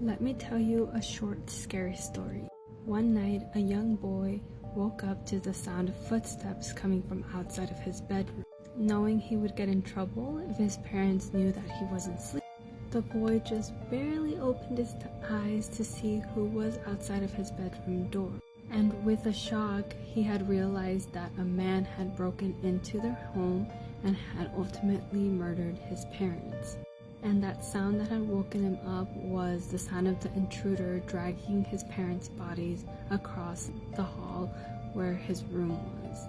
Let me tell you a short, scary story. One night, a young boy woke up to the sound of footsteps coming from outside of his bedroom. Knowing he would get in trouble if his parents knew that he wasn't sleeping, the boy just barely opened his eyes to see who was outside of his bedroom door. And with a shock, he had realized that a man had broken into their home and had ultimately murdered his parents. And that sound that had woken him up was the sound of the intruder dragging his parents' bodies across the hall where his room was.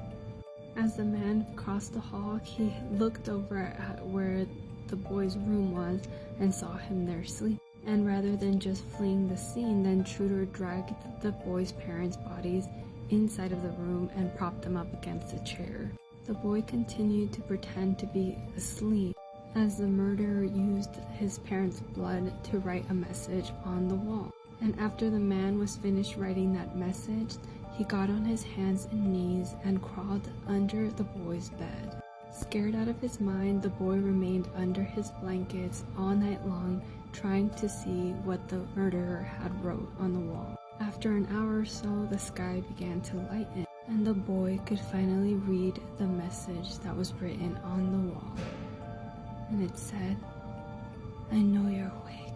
As the man crossed the hall, he looked over at where the boy's room was and saw him there sleeping. And rather than just fleeing the scene, the intruder dragged the boy's parents' bodies inside of the room and propped them up against a chair. The boy continued to pretend to be asleep as the murderer used his parents' blood to write a message on the wall. And after the man was finished writing that message, he got on his hands and knees and crawled under the boy's bed. Scared out of his mind, the boy remained under his blankets all night long, trying to see what the murderer had wrote on the wall. After an hour or so, the sky began to lighten, and the boy could finally read the message that was written on the wall. And it said, "I know you're awake.